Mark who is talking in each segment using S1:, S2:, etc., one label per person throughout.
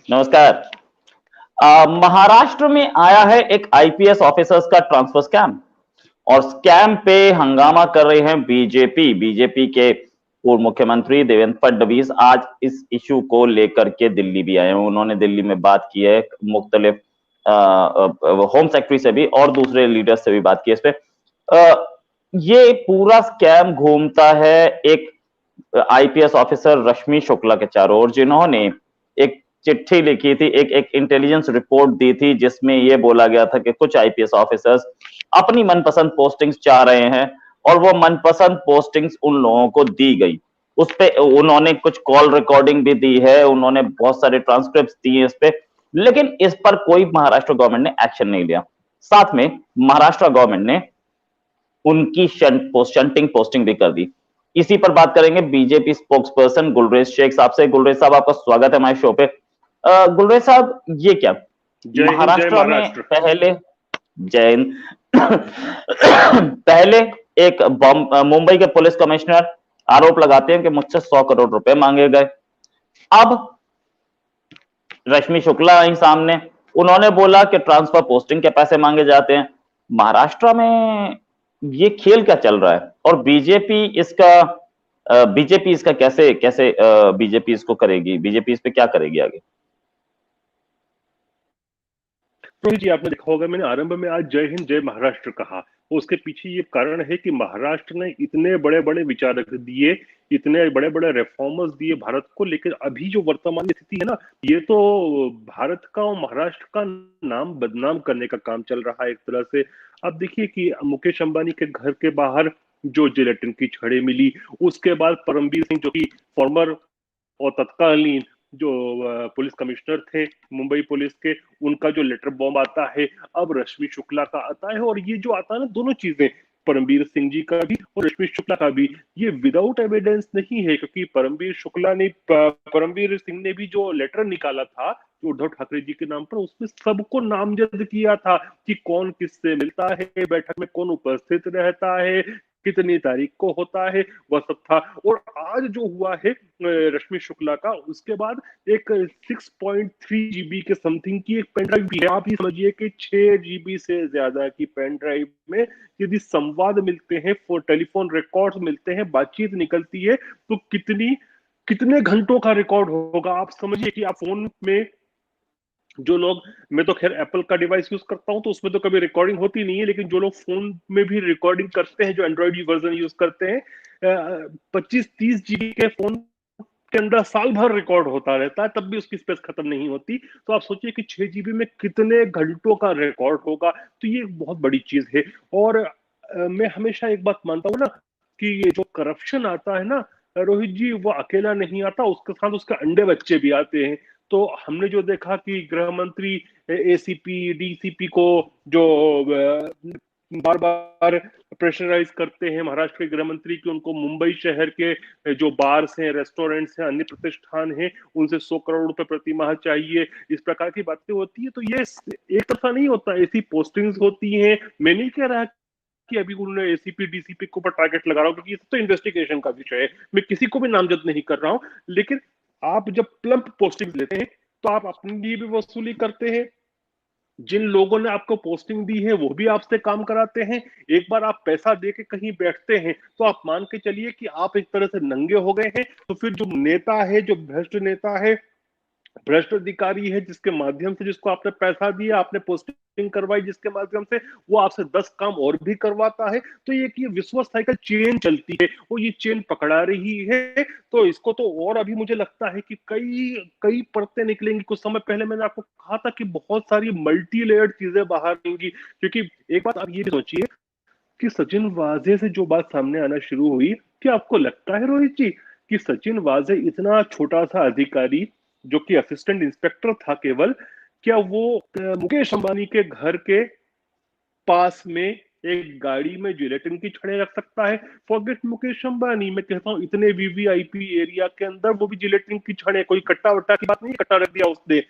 S1: नमस्कार। महाराष्ट्र में आया है एक आईपीएस ऑफिसर्स का ट्रांसफर स्कैम और स्कैम पे हंगामा कर रहे हैं बीजेपी। बीजेपी के पूर्व मुख्यमंत्री देवेंद्र फडणवीस आज इस इशू को लेकर के दिल्ली भी आए हैं। उन्होंने दिल्ली में बात की है, मुख्तलिफ होम सेक्रेटरी से भी और दूसरे लीडर्स से भी बात की है इस पे। ये पूरा स्कैम घूमता है एक आईपीएस ऑफिसर रश्मि शुक्ला के चारों ओर, जिन्होंने एक चिट्ठी लिखी थी, एक इंटेलिजेंस रिपोर्ट दी थी, जिसमें यह बोला गया था कि कुछ आईपीएस ऑफिसर्स अपनी मनपसंद पोस्टिंग्स चाह रहे हैं और वो मनपसंद पोस्टिंग्स उन लोगों को दी गई। उस पे उन्होंने कुछ कॉल रिकॉर्डिंग भी दी है, उन्होंने बहुत सारे ट्रांसक्रिप्ट दिए इस पे, लेकिन इस पर कोई महाराष्ट्र गवर्नमेंट ने एक्शन नहीं लिया। साथ में महाराष्ट्र गवर्नमेंट ने उनकी शंटिंग पोस्टिंग भी कर दी। इसी पर बात करेंगे BJP spokesperson Gulrez Sheikh sahab से। गुलरेज साहब, आपका स्वागत है हमारे शो पे। गुलरेज साहब, ये क्या महाराष्ट्र में पहले जय हिंद पहले एक मुंबई के पुलिस कमिश्नर आरोप लगाते हैं कि मुझसे 100 करोड़ रुपए मांगे गए। अब रश्मि शुक्ला आई सामने, उन्होंने बोला कि ट्रांसफर पोस्टिंग के पैसे मांगे जाते हैं। महाराष्ट्र में ये खेल क्या चल रहा है और बीजेपी इसका कैसे कैसे बीजेपी इसको करेगी, बीजेपी इस पे क्या करेगी आगे?
S2: रोहित जी, आपने देखा होगा मैंने आरंभ में आज जय हिंद जय महाराष्ट्र कहा। उसके पीछे ये कारण है कि महाराष्ट्र ने इतने बड़े बड़े विचारक दिए, इतने बड़े बड़े रिफॉर्मर्स दिए भारत को, लेकिन अभी जो वर्तमान स्थिति है ना, ये तो भारत का और महाराष्ट्र का नाम बदनाम करने का काम चल रहा है एक तरह से। अब देखिए कि मुकेश अंबानी के घर के बाहर जो जिलेटिन की छड़ें मिली, उसके बाद परमबीर सिंह जो कि फॉर्मर और तत्कालीन जो पुलिस कमिश्नर थे मुंबई पुलिस के, उनका जो लेटर बॉम्ब आता है, अब रश्मि शुक्ला का आता है। और ये जो आता है ना, दोनों चीजें, परमबीर सिंह जी का भी और रश्मि शुक्ला का भी, ये विदाउट एविडेंस नहीं है, क्योंकि परमबीर सिंह ने भी जो लेटर निकाला था उद्धव ठाकरे जी के नाम पर, उसमें सबको नामजद किया था कि कौन किससे मिलता है, बैठक में कौन उपस्थित रहता है, कितनी तारीख को होता है, वह सब था। और आज जो हुआ है रश्मि शुक्ला का, उसके बाद एक 6.3 जीबी के समथिंग की एक पेन ड्राइव भी है। आप ही समझिए कि 6 जीबी से ज्यादा की पेन ड्राइव में यदि संवाद मिलते हैं, टेलीफोन रिकॉर्ड्स मिलते हैं, बातचीत निकलती है, तो कितने घंटों का रिकॉर्ड होगा। आप समझिए कि आप फोन में जो लोग, मैं तो खैर एप्पल का डिवाइस यूज करता हूं तो उसमें तो कभी रिकॉर्डिंग होती नहीं है, लेकिन जो लोग फोन में भी रिकॉर्डिंग करते हैं, जो एंड्रॉइड वर्जन यूज करते हैं, 25-30 जीबी के फोन के अंदर साल भर रिकॉर्ड होता रहता है, तब भी उसकी स्पेस खत्म नहीं होती। तो आप सोचिए कि 6 जीबी में कितने घंटों का रिकॉर्ड होगा। तो ये एक बहुत बड़ी चीज है। और मैं हमेशा एक बात मानता हूँ ना, कि ये जो करप्शन आता है ना रोहित जी, वो अकेला नहीं आता, उसके साथ उसके अंडे बच्चे भी आते हैं। तो हमने जो देखा कि गृह मंत्री एसीपी डीसीपी को जो बार बार प्रेशराइज करते हैं महाराष्ट्र के गृह मंत्री, की उनको मुंबई शहर के जो बार्स हैं, रेस्टोरेंट्स हैं, अन्य प्रतिष्ठान हैं, उनसे 100 करोड़ रुपए प्रति माह चाहिए, इस प्रकार की बातें होती है। तो ये एक तरफा नहीं होता, ऐसी पोस्टिंग्स होती हैं। मैं नहीं कह रहा कि अभी उन्होंने एसीपी डीसीपी के ऊपर टारगेट लगा रहा हूं, क्योंकि ये तो इन्वेस्टिगेशन का विषय है, मैं किसी को भी नामजद नहीं कर रहा हूं। लेकिन आप जब प्लम्प पोस्टिंग लेते हैं तो आप अपने लिए भी वसूली करते हैं, जिन लोगों ने आपको पोस्टिंग दी है वो भी आपसे काम कराते हैं। एक बार आप पैसा दे के कहीं बैठते हैं तो आप मान के चलिए कि आप एक तरह से नंगे हो गए हैं। तो फिर जो नेता है, जो भ्रष्ट नेता है, भ्रष्ट अधिकारी है, जिसके माध्यम से, जिसको आपने पैसा दिया, आपने पोस्टिंग करवाई जिसके माध्यम से, वो आपसे 10 काम और भी करवाता है। तो ये विश्व साइकिल चेन चलती है, वो ये चेन पकड़ा रही है। तो इसको तो और अभी मुझे लगता है कि कई कई परतें निकलेंगी। कुछ समय पहले मैंने आपको कहा था कि बहुत सारी मल्टी लेयर्ड चीजें बाहर आएंगी, क्योंकि एक बात आप ये सोचिए कि सचिन वाजे से जो बात सामने आना शुरू हुई, क्या आपको लगता है रोहित जी कि सचिन वाजे इतना छोटा सा अधिकारी, जो कि असिस्टेंट इंस्पेक्टर था केवल, क्या वो मुकेश अंबानी के घर के पास में एक गाड़ी में जिलेटिन की छड़ें रख सकता है? फॉरगेट मुकेश अंबानी, मैं कहता हूं इतने वीवीआईपी एरिया के अंदर वो भी जिलेटिन की छड़ें, कोई कट्टा वट्टा की बात नहीं, कट्टा रख दिया उसने।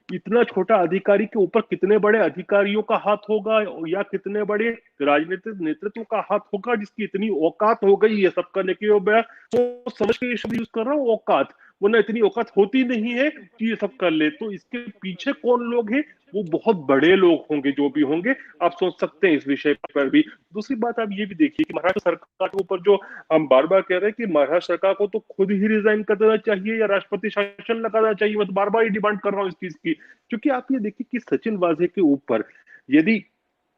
S2: इतना छोटा अधिकारी के ऊपर कितने बड़े अधिकारियों का हाथ होगा, या कितने बड़े राजनीतिक नेतृत्व का हाथ होगा, जिसकी इतनी औकात हो गई है सब करने की। मैं तो समझ के ये शब्द यूज कर रहा हूँ, औकात। वरना इतनी औकात होती नहीं है कि ये सब कर ले। तो इसके पीछे कौन लोग हैं? वो बहुत बड़े लोग होंगे, जो भी होंगे। आप सोच सकते हैं इस विषय पर भी। दूसरी बात आप ये भी देखिए कि महाराष्ट्र सरकार के ऊपर जो हम बार बार कह रहे हैं कि महाराष्ट्र सरकार को तो खुद ही रिजाइन कर देना चाहिए या राष्ट्रपति शासन लगाना चाहिए। मैं तो बार बार ही डिमांड कर रहा हूँ इस चीज की, क्योंकि आप ये देखिए कि सचिन वाजे के ऊपर यदि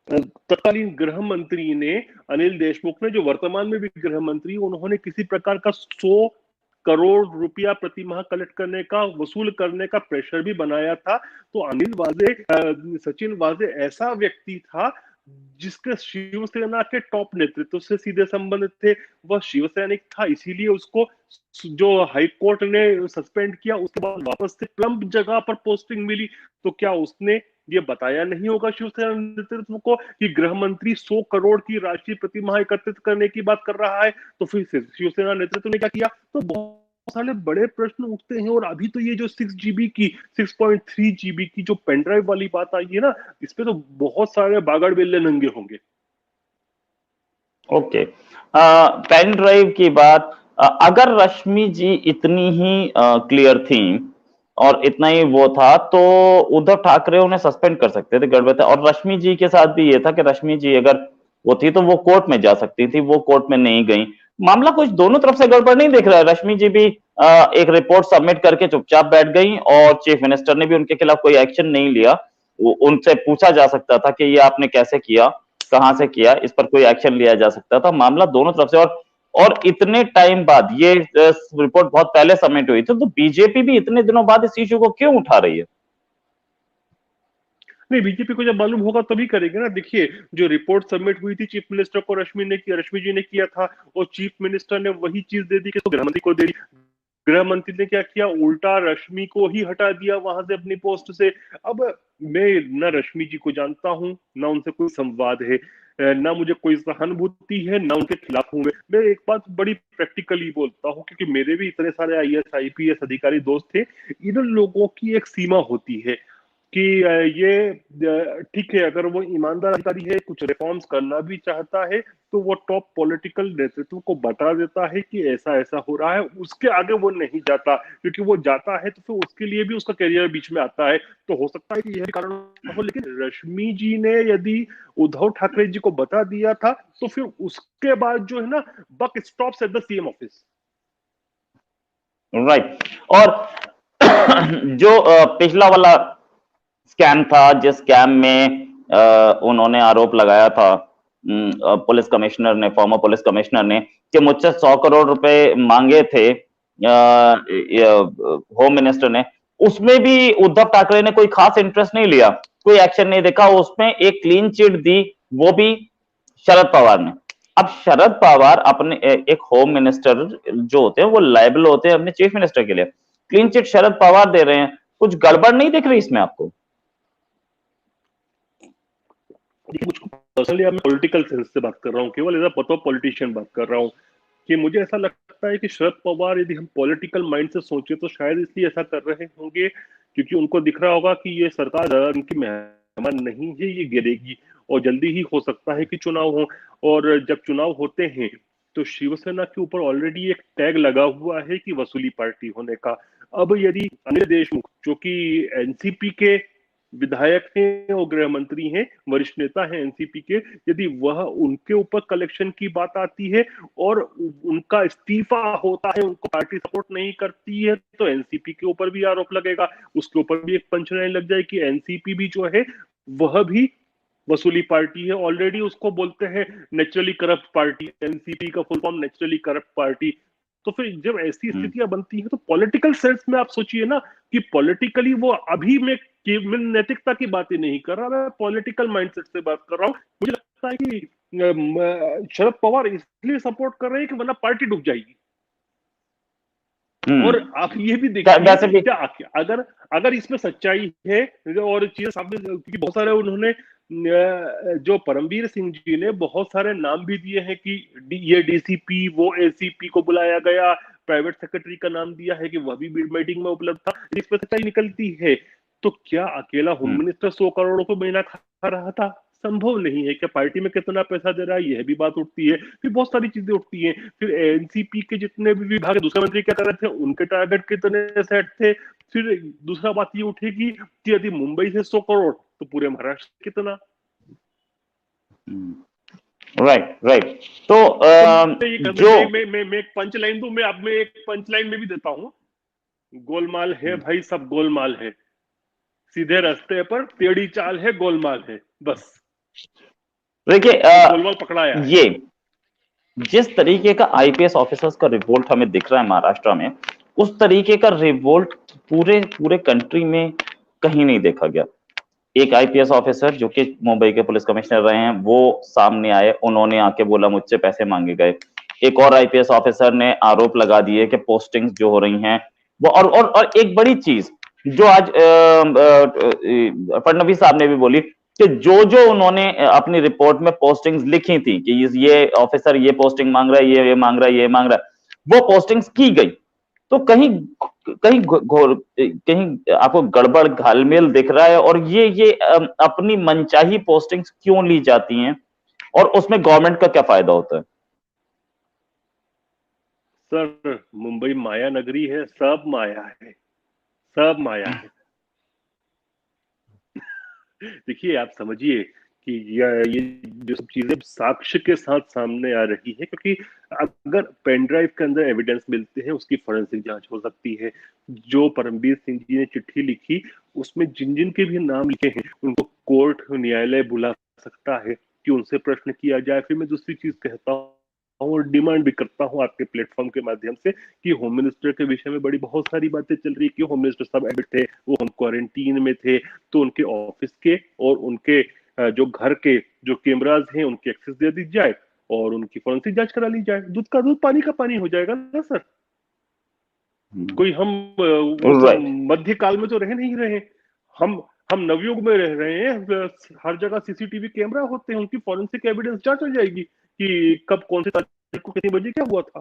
S2: तत्कालीन गृह मंत्री ने, अनिल देशमुख ने, जो वर्तमान में भी गृह मंत्री, उन्होंने किसी प्रकार का 100 करोड़ रुपया प्रति माह कलेक्ट करने का, वसूल करने का प्रेशर भी बनाया था, तो अनिल वाजे, सचिन वाजे ऐसा व्यक्ति था जिसके शिवसेना के टॉप नेतृत्व से सीधे संबंध थे। वह शिवसैनिक था, इसीलिए उसको जो हाई कोर्ट ने सस्पेंड किया, उसके बाद वापस से ट्रंप जगह पर पोस्टिंग मिली। तो क्या उसने ये बताया नहीं होगा शिवसेना नेतृत्व को कि गृह मंत्री 100 करोड़ की राशि प्रति माह एकत्रित करने की बात कर रहा है? तो फिर शिवसेना नेतृत्व ने क्या किया? तो बहुत सारे बड़े प्रश्न उठते हैं। और अभी तो ये जो 6 GB की, 6.3 GB की जो पेनड्राइव वाली बात आई है ना, इस पे तो बहुत सारे बागड़ बेल्ले नंगे होंगे।
S1: ओके, पेन ड्राइव की बात, अगर रश्मि जी इतनी ही क्लियर थी और इतना ही वो था, तो उद्धव ठाकरे उन्हें सस्पेंड कर सकते थे, गड़बड़ था। और रश्मि जी के साथ भी ये था कि रश्मि जी अगर वो थी तो वो कोर्ट में जा सकती थी, वो कोर्ट में नहीं गई। मामला कुछ दोनों तरफ से गड़बड़ नहीं दिख रहा है। रश्मि जी भी एक रिपोर्ट सबमिट करके चुपचाप बैठ गई और चीफ मिनिस्टर ने भी उनके खिलाफ कोई एक्शन नहीं लिया। उनसे पूछा जा सकता था कि ये आपने कैसे किया, कहां से किया, इस पर कोई एक्शन लिया जा सकता था। मामला दोनों तरफ से, और इतने टाइम बाद ये रिपोर्ट बहुत पहले सबमिट हुई थी, तो बीजेपी भी इतने दिनों बाद इस इशू को क्यों उठा रही है?
S2: नहीं, बीजेपी को जब मालूम होगा तभी करेंगे ना। देखिए, जो रिपोर्ट सबमिट हुई थी चीफ मिनिस्टर को रश्मि जी ने किया था, और चीफ मिनिस्टर ने वही चीज दे दी कि तो गृह मंत्री को दे दी। गृह मंत्री ने क्या किया? उल्टा रश्मि को ही हटा दिया वहां से, अपनी पोस्ट से। अब मैं ना रश्मि जी को जानता हूं, ना उनसे कोई संवाद है, ना मुझे कोई सहानुभूति है, ना उनके खिलाफ हूं। मैं एक बात बड़ी प्रैक्टिकली बोलता हूं, क्योंकि मेरे भी इतने सारे IAS IPS अधिकारी दोस्त थे। इन लोगों की एक सीमा होती है कि ये ठीक है, अगर वो ईमानदार अधिकारी है, कुछ रिफॉर्म्स करना भी चाहता है, तो वो टॉप पॉलिटिकल नेतृत्व को बता देता है कि ऐसा ऐसा हो रहा है। उसके आगे वो नहीं जाता, क्योंकि वो जाता है तो फिर उसके लिए भी उसका करियर बीच में आता है। तो हो सकता है कि यह कारण हो, लेकिन रश्मि जी ने यदि उद्धव ठाकरे जी को बता दिया था, तो फिर उसके बाद जो है ना, buck stops at the CM office.
S1: Right. और जो पिछला वाला स्कैम था, जिस स्कैम में उन्होंने आरोप लगाया था पुलिस कमिश्नर ने, फॉर्मर पुलिस कमिश्नर ने, कि मुझसे 100 करोड़ रुपए मांगे थे होम मिनिस्टर ने, उसमें भी उद्धव ठाकरे ने कोई खास इंटरेस्ट नहीं लिया, कोई एक्शन नहीं देखा। उसमें एक क्लीन चिट दी, वो भी शरद पवार ने। अब शरद पवार अपने एक होम मिनिस्टर जो होते हैं वो लायबल होते हैं अपने चीफ मिनिस्टर के लिए, क्लीन चिट शरद पवार दे रहे हैं। कुछ गड़बड़ नहीं दिख रही इसमें आपको?
S2: मुझको पर्सनली, मैं पॉलिटिकल सेंस से बात कर रहा हूँ, केवल एज अ पतो पॉलिटिशियन बात कर रहा हूँ, कि मुझे ऐसा लगता है कि शरद पवार, यदि हम पॉलिटिकल माइंड से सोचे, तो शायद इसलिए ऐसा कर रहे होंगे क्योंकि उनको दिख रहा होगा कि ये सरकार उनकी मेहमान नहीं है, ये गिरेगी, और जल्दी ही हो सकता है कि चुनाव हो। और जब चुनाव होते हैं तो शिवसेना के ऊपर ऑलरेडी एक टैग लगा हुआ है कि वसूली पार्टी होने का। अब यदि अनिल देशमुख, जो कि एनसीपी के विधायक हैं और गृह मंत्री हैं, वरिष्ठ नेता हैं एनसीपी के, यदि वह, उनके ऊपर कलेक्शन की बात आती है और उनका इस्तीफा होता है, उनको पार्टी सपोर्ट नहीं करती है, तो एनसीपी के ऊपर भी आरोप लगेगा, उसके ऊपर भी एक पंचनाइन लग जाए कि एनसीपी भी जो है वह भी वसूली पार्टी है। ऑलरेडी उसको बोलते हैं नेचुरली करप्ट पार्टी, एनसीपी का full form naturally corrupt party. तो फिर जब ऐसी स्थितियां बनती हैं, तो पॉलिटिकल सेंस में आप सोचिए ना कि पॉलिटिकली वो, अभी मैं नैतिकता की बात ही नहीं कर रहा, मैं पॉलिटिकल माइंडसेट से बात कर रहा हूँ। मुझे लगता है कि शरद पवार इसलिए सपोर्ट कर रहे हैं कि वरना पार्टी डूब जाएगी। और आप ये भी देखिए, क्या अगर अगर इसमें सच्चाई है और चीजें सामने, क्योंकि बहुत सारे उन्होंने, जो परमवीर सिंह जी ने बहुत सारे नाम भी दिए हैं कि ये डीसीपी, वो एसीपी को बुलाया गया, प्राइवेट सेक्रेटरी का नाम दिया है कि वह भी मीटिंग में उपलब्ध था। इसमें सच्चाई निकलती है तो क्या अकेला होम मिनिस्टर 100 करोड़ रुपए महीना खा रहा था? संभव नहीं है। क्या पार्टी में कितना पैसा दे रहा है, यह भी बात उठती है। फिर बहुत सारी चीजें उठती हैं। फिर एनसीपी के जितने भी विभाग, दूसरे मंत्री क्या कर रहे थे, उनके टारगेट कितने सेट थे। फिर दूसरा बात ये उठेगी कि यदि मुंबई से 100 करोड़ तो पूरे महाराष्ट्र कितना।
S1: Right right. तो
S2: जो मैं एक पंच लाइन दूं, मैं एक पंच लाइन में भी देता हूं, गोलमाल है भाई, सब गोलमाल है, सीधे रास्ते पर टेढ़ी चाल है, गोलमाल है, बस।
S1: देखिए
S2: गोलमाल पकड़ाया है।
S1: ये जिस तरीके का आईपीएस ऑफिसर्स का रिवोल्ट हमें दिख रहा है महाराष्ट्र में, उस तरीके का रिवोल्ट पूरे पूरे कंट्री में कहीं नहीं देखा गया। एक आईपीएस ऑफिसर जो कि मुंबई के पुलिस कमिश्नर रहे हैं, वो सामने आए, उन्होंने आके बोला मुझसे पैसे मांगे गए। एक और आईपीएस ऑफिसर ने आरोप लगा दिए कि पोस्टिंग्स जो हो रही हैं वो, और एक बड़ी चीज जो आज फडणवीस साहब ने भी बोली कि जो उन्होंने अपनी रिपोर्ट में पोस्टिंग्स लिखी थी कि ये ऑफिसर ये पोस्टिंग मांग रहा है, ये मांग रहा है, ये मांग रहा है, वो पोस्टिंग्स की गई। तो कहीं कहीं कहीं आपको गड़बड़ घालमेल दिख रहा है, और ये अपनी मनचाही पोस्टिंग्स क्यों ली जाती हैं, और उसमें गवर्नमेंट का क्या फायदा होता है?
S2: सर, मुंबई माया नगरी है, सब माया है, सब माया है। देखिए, आप समझिए कि ये जो सब चीजें साक्ष्य के साथ सामने आ रही है, क्योंकि अगर पेन ड्राइव के अंदर एविडेंस मिलते हैं, उसकी फोरेंसिक जांच हो सकती है। जो परमबीर सिंह जी ने चिट्ठी लिखी, उसमें जिन जिन के भी नाम लिखे हैं, उनको कोर्ट न्यायालय बुला सकता है कि उनसे प्रश्न किया जाए। फिर मैं दूसरी चीज कहता हूँ और डिमांड भी करता हूँ आपके प्लेटफॉर्म के माध्यम से कि होम मिनिस्टर के विषय में बड़ी बहुत सारी बातें चल रही है कि होम मिनिस्टर साहब एडमिट थे, वो होम क्वारंटीन में थे, तो उनके ऑफिस के और उनके जो घर के जो कैमराज हैं उनकी एक्सेस दे दी जाए और उनकी फोरेंसिक जांच करा ली जाए। दूध का दूध, पानी का पानी हो जाएगा ना सर। कोई हम उस
S1: राइट।
S2: मध्यकाल में तो रह नहीं रहे, हम नवयुग में रह रहे हैं। हर जगह सीसीटीवी कैमरा होते हैं, उनकी फोरेंसिक एविडेंस जांच हो जाएगी कि कब कौन से तारीख को कितनी बजे क्या हुआ था।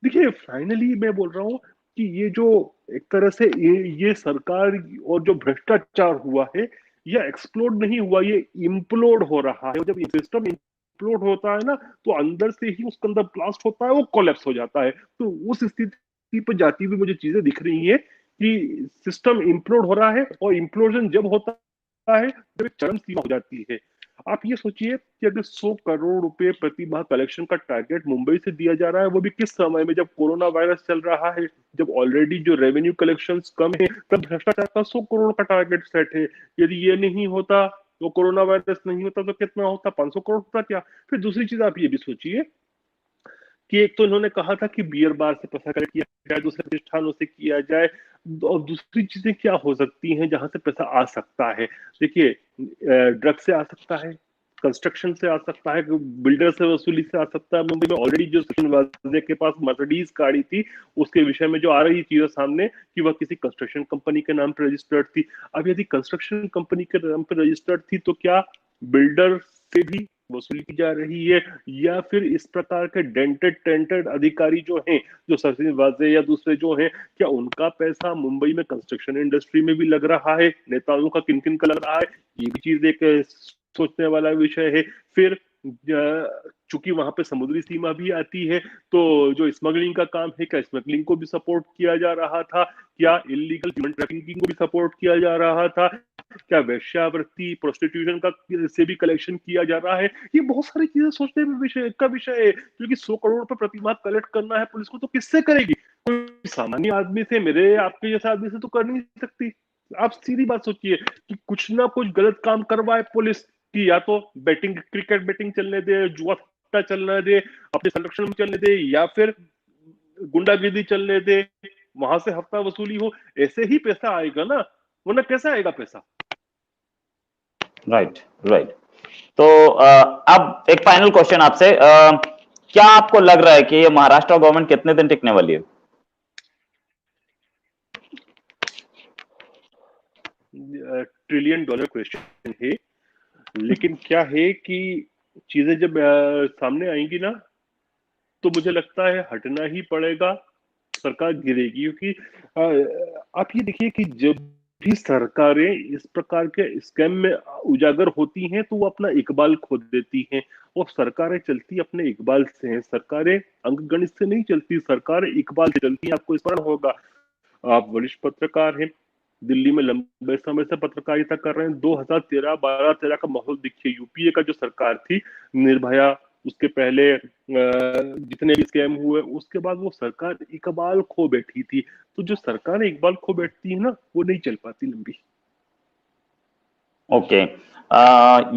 S2: देखिए, फाइनली मैं बोल रहा हूँ कि ये जो एक तरह से ये सरकार और जो भ्रष्टाचार हुआ है, ये एक्सप्लोड नहीं हुआ, ये इम्प्लोड हो रहा है। जब सिस्टम इम्प्लोड होता है ना, तो अंदर से ही उसके अंदर ब्लास्ट होता है, वो कोलैप्स हो जाता है। तो उस स्थिति पर जाती हुई मुझे चीजें दिख रही है कि सिस्टम इम्प्लोड हो रहा है, और इम्प्लोजन जब होता है जब एक चरम सीमा हो जाती है। आप ये सोचिए कि अगर 100 करोड़ रुपए प्रति माह कलेक्शन का टारगेट मुंबई से दिया जा रहा है, वो भी किस समय में, जब कोरोना वायरस चल रहा है, जब ऑलरेडी जो रेवेन्यू कलेक्शंस कम है, तब भ्रष्टाचार का 100 करोड़ का टारगेट सेट है। यदि ये नहीं होता, तो कोरोना वायरस नहीं होता, तो कितना होता, 500 करोड़ होता क्या। फिर दूसरी चीज आप ये भी सोचिए कि एक तो इन्होंने कहा था कि बियर बार से पैसा कलेक्ट किया जाए, दूसरे प्रतिष्ठानों से किया जाए, और दूसरी चीजें क्या हो सकती हैं जहां से पैसा आ सकता है। देखिए, ड्रग से आ सकता है, कंस्ट्रक्शन से आ सकता है, बिल्डर से वसूली से आ सकता है। मुंबई में ऑलरेडी जो सचिन वाजे के पास मर्सिडीज गाड़ी थी, उसके विषय में जो आ रही चीजें सामने कि वह किसी कंस्ट्रक्शन कंपनी के नाम पर रजिस्टर्ड थी। अब यदि कंस्ट्रक्शन कंपनी के नाम पर रजिस्टर्ड थी, तो क्या बिल्डर से भी वसूली की जा रही है, या फिर इस प्रकार के डेंटेड टेंटेड अधिकारी जो हैं, जो सचिन वाजे या दूसरे जो हैं, क्या उनका पैसा मुंबई में कंस्ट्रक्शन इंडस्ट्री में भी लग रहा है? नेताओं का किन किन का लग रहा है? ये भी चीज एक सोचने वाला विषय है। फिर चूंकि वहां पे समुद्री सीमा भी आती है, तो जो स्मगलिंग का काम है, क्या स्मगलिंग को भी सपोर्ट किया जा रहा था? क्या इलीगल ह्यूमन ट्रैफिकिंग को भी सपोर्ट किया जा रहा था? क्या वेश्यावृत्ति, प्रोस्टिट्यूशन का से भी कलेक्शन किया जा रहा है? ये बहुत सारी चीजें सोचने में विषय है, क्योंकि 100 करोड़ रुपए प्रतिमाह कलेक्ट करना है पुलिस को, तो किससे करेगी? कोई सामान्य आदमी से, मेरे आपके जैसे आदमी से तो कर नहीं सकती। आप सीधी बात सोचिए कि कुछ ना कुछ गलत काम करवाए पुलिस, कि या तो बैटिंग, क्रिकेट बैटिंग चलने दे, जुआ सट्टा चलने दे, अपने संरक्षण में चलने दे, या फिर गुंडागिर्दी चलने दे, वहां से हफ्ता वसूली हो, ऐसे ही पैसा आएगा ना, वरना कैसे आएगा पैसा?
S1: Right right. तो अब एक फाइनल क्वेश्चन आपसे, क्या आपको लग रहा है कि ये महाराष्ट्र गवर्नमेंट कितने दिन टिकने वाली है?
S2: ट्रिलियन डॉलर क्वेश्चन है, लेकिन क्या है कि चीजें जब सामने आएंगी ना, तो मुझे लगता है हटना ही पड़ेगा, सरकार गिरेगी। क्योंकि आप ये देखिए कि जब भी सरकारें इस प्रकार के स्कैम में उजागर होती हैं तो वो अपना इकबाल खो देती हैं। और सरकारें चलती अपने इकबाल से हैं, सरकारें अंकगणित से नहीं चलती, सरकारें इकबाल से चलती हैं। आपको स्मरण होगा, आप वरिष्ठ पत्रकार हैं, दिल्ली में लंबे समय से पत्रकारिता कर रहे हैं। 2013 12-13 का माहौल देखिए, यूपीए का जो सरकार थी, निर्भया, उसके पहले जितने भी स्कैम हुए, उसके बाद वो सरकार इकबाल खो बैठी थी। तो जो सरकार इकबाल खो बैठती है ना, वो नहीं चल पाती लंबी।
S1: ओके,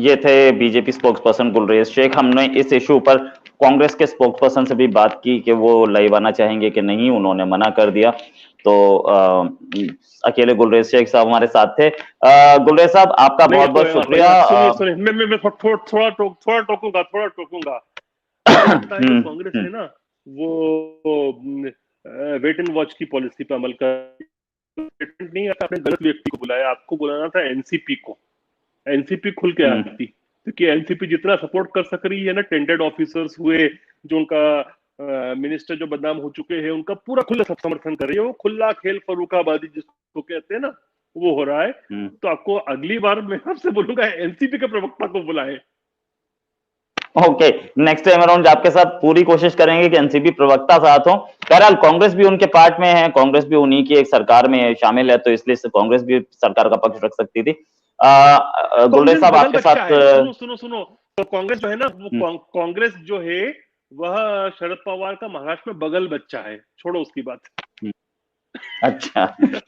S1: ये थे BJP spokesperson Gulrez Sheikh. हमने इस इशू पर कांग्रेस के स्पोक्स पर्सन से भी बात की कि वो लाइव आना चाहेंगे कि नहीं, उन्होंने मना कर दिया। तो अकेले गुलरेज शेख साहब हमारे साथ थे। गुलरेज साहब, आपका बहुत बहुत शुक्रिया।
S2: सुनिए सुनिए, मैं थोड़ा टोकूंगा। कांग्रेस ने ना वो वेट एंड वॉच की पॉलिसी पे अमल कर नहीं आता, आपने गलत व्यक्ति को बुलाया, आपको बुलाना था एनसीपी को। एनसीपी खुल के आती, क्योंकि एनसीपी जितना सपोर्ट कर सक रही है ना, टेंडेड ऑफिसर्स हुए, जो उनका मिनिस्टर जो बदनाम हो चुके हैं, उनका पूरा खुला सब समर्थन कर रही है। वो खुला खेल फरूखाबादी जिसको कहते हैं ना, वो हो रहा है। तो आपको अगली बार मैं आपसे बोलूंगा एनसीपी के प्रवक्ता को बुलाए।
S1: ओके, नेक्स्ट टाइम अराउंड आपके साथ पूरी कोशिश करेंगे कि एनसीपी प्रवक्ता साथ हो। बहरहाल कांग्रेस भी उनके पार्ट में है, कांग्रेस भी उन्हीं की एक सरकार में शामिल है, तो इसलिए कांग्रेस भी सरकार का पक्ष रख सकती थी। गुलरेज साहब, आपके साथ
S2: सुनो, तो कांग्रेस जो है ना, वो कांग्रेस जो है वह शरद पवार का महाराष्ट्र में बगल बच्चा है, छोड़ो उसकी बात।
S1: अच्छा,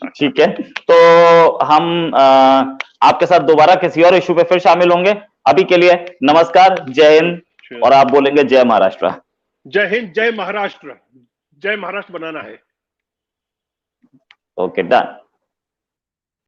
S1: ठीक है, तो हम आपके साथ दोबारा किसी और इशू पे फिर शामिल होंगे। अभी के लिए नमस्कार, जय हिंद। और आप बोलेंगे जय महाराष्ट्र।
S2: जय हिंद, जय महाराष्ट्र, जय महाराष्ट्र बनाना है।
S1: Okay, done.